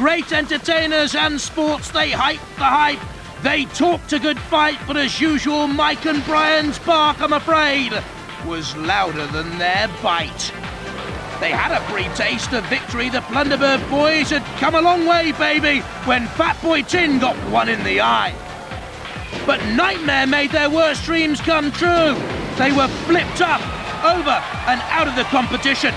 great entertainers and sports, they hype the hype. They talked a good fight, but as usual, Mike and Brian's bark, I'm afraid, was louder than their bite. They had a pre-taste of victory. The Plunderbird boys had come a long way, baby, when Fat Boy Tin got one in the eye. But Nightmare made their worst dreams come true. They were flipped up, over and out of the competition.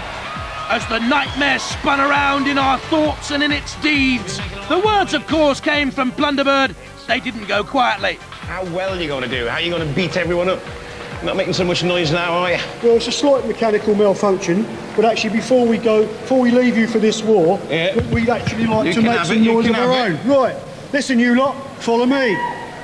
As the Nightmare spun around in our thoughts and in its deeds. The words, of course, came from Plunderbird. They didn't go quietly. How well are you going to do? How are you going to beat everyone up? You're not making so much noise now, are you? Well, it's a slight mechanical malfunction, but actually before we leave you for this war, we'd actually like to make some noise of our own. Right, listen you lot, follow me.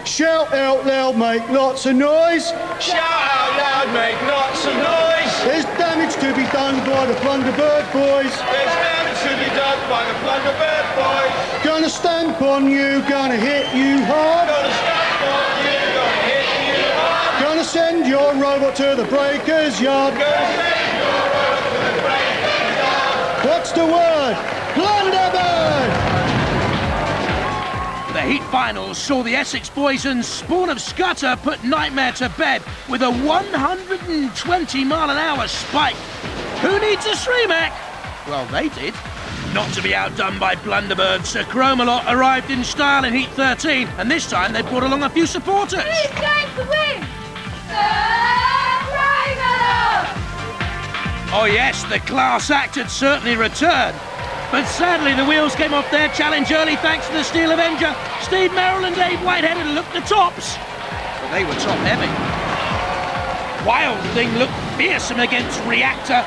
Shout out loud, make lots of noise. Shout out loud, make lots of noise. There's damage to be done by the Plunderbird boys. There's damage to be done by the Plunderbird boys. Gonna stamp on you, gonna hit you hard. Gonna stamp on you, gonna hit you hard. Gonna send your robot to the breaker's yard. Gonna send your robot to the breaker's yard. What's the word? Plunderbird! The heat finals saw the Essex boys and Spawn of Scudder put Nightmare to bed with a 120-mile-an-hour spike. Who needs a Sreemac? Well, they did. Not to be outdone by Plunderbird, Sir Chromalot arrived in style in Heat 13, and this time they brought along a few supporters. Who's going to win? Sir Chromalot! Oh yes, the class act had certainly returned. But sadly, the wheels came off their challenge early thanks to the Steel Avenger. Steve Merrill and Dave Whitehead had looked the tops, but they were top heavy. Wild Thing looked fearsome against Reactor,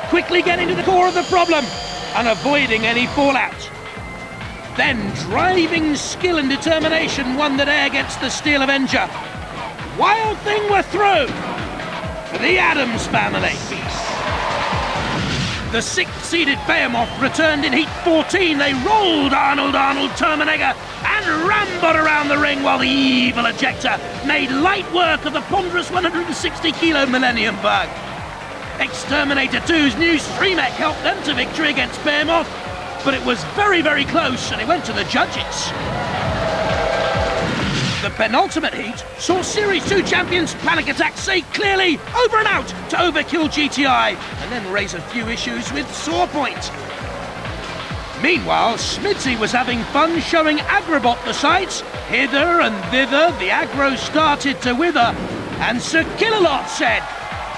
quickly getting to the core of the problem and avoiding any fallout. Then driving skill and determination won the day against the Steel Avenger. Wild Thing were through for the Addams family. The 6th-seeded Behemoth returned in Heat 14. They rolled Arnold Terminator and Rambot around the ring while the evil Ejector made light work of the ponderous 160-kilo Millennium Bug. Exterminator 2's new Sreemac helped them to victory against Behemoth, but it was very, very close and it went to the judges. The penultimate heat saw Series 2 champions Panic Attack say clearly over and out to Overkill GTI and then raise a few issues with Sawpoint. Meanwhile, Smidsy was having fun showing Agrobot the sights. Hither and thither, the aggro started to wither, and Sir Killalot said,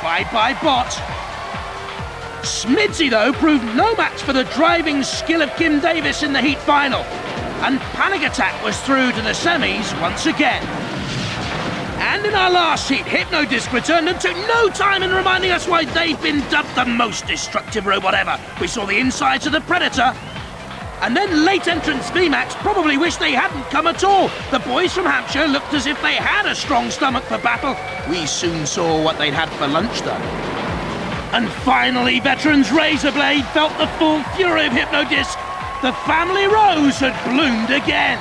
bye-bye bot. Smidsy, though, proved no match for the driving skill of Kim Davis in the heat final. And Panic Attack was through to the semis once again. And in our last heat, Hypnodisc returned and took no time in reminding us why they've been dubbed the most destructive robot ever. We saw the insides of the Predator. And then late entrants VMAX probably wish they hadn't come at all. The boys from Hampshire looked as if they had a strong stomach for battle. We soon saw what they'd had for lunch, though. And finally, veterans Razorblade felt the full fury of Hypnodisc. The family rose had bloomed again.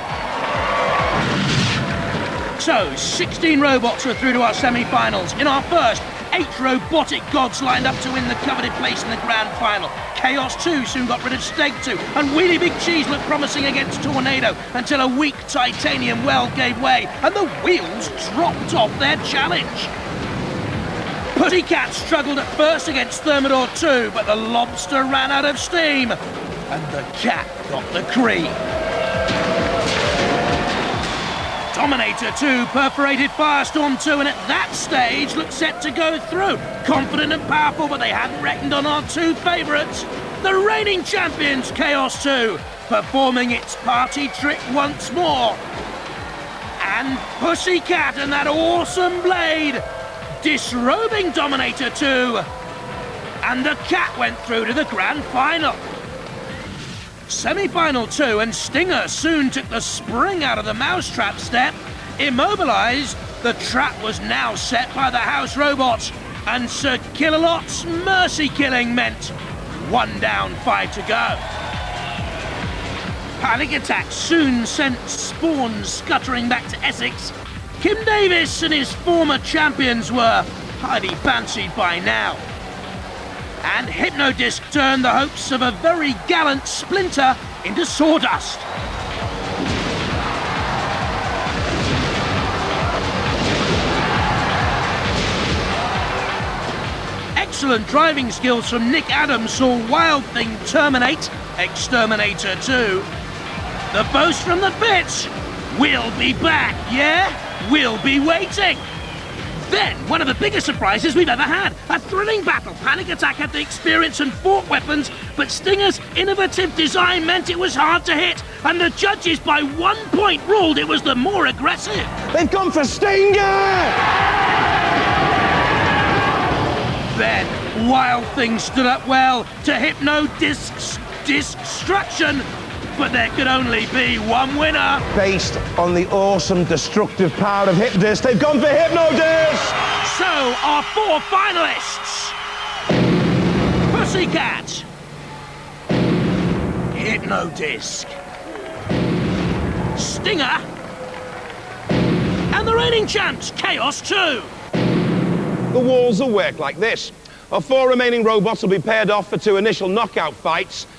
So, 16 robots were through to our semi-finals. In our first, 8 robotic gods lined up to win the coveted place in the grand final. Chaos 2 soon got rid of Stake 2, and Wheelie Big Cheese looked promising against Tornado until a weak titanium weld gave way and the wheels dropped off their challenge. Pussycat struggled at first against Thermidor 2, but the lobster ran out of steam. And the cat got the cream. Dominator 2 perforated Firestorm 2 and at that stage looked set to go through. Confident and powerful, but they hadn't reckoned on our 2 favourites. The reigning champions, Chaos 2, performing its party trick once more. And Pussycat and that awesome blade disrobing Dominator 2. And the cat went through to the grand final. Semi-final 2, and Stinger soon took the spring out of the mousetrap step. Immobilised, the trap was now set by the house robots, and Sir Killalot's mercy killing meant 1 down, 5 to go. Panic Attack soon sent Spawn scuttering back to Essex. Kim Davis and his former champions were highly fancied by now. And Hypnodisc turned the hopes of a very gallant Splinter into sawdust. Excellent driving skills from Nick Adams saw Wild Thing terminate Exterminator 2. The boast from the pits, we'll be back, yeah? We'll be waiting. Then, one of the biggest surprises we've ever had. A thrilling battle. Panic Attack had the experience and fought weapons, but Stinger's innovative design meant it was hard to hit, and the judges by 1 point ruled it was the more aggressive. They've gone for Stinger! Then, Wild Thing stood up well to Hypno Destruction, but there could only be one winner. Based on the awesome destructive power of Hypnodisc, they've gone for Hypnodisc! So, our 4 finalists: Pussycat, Hypnodisc, Stinger, and the reigning champs, Chaos 2. The walls will work like this. Our 4 remaining robots will be paired off for 2 initial knockout fights.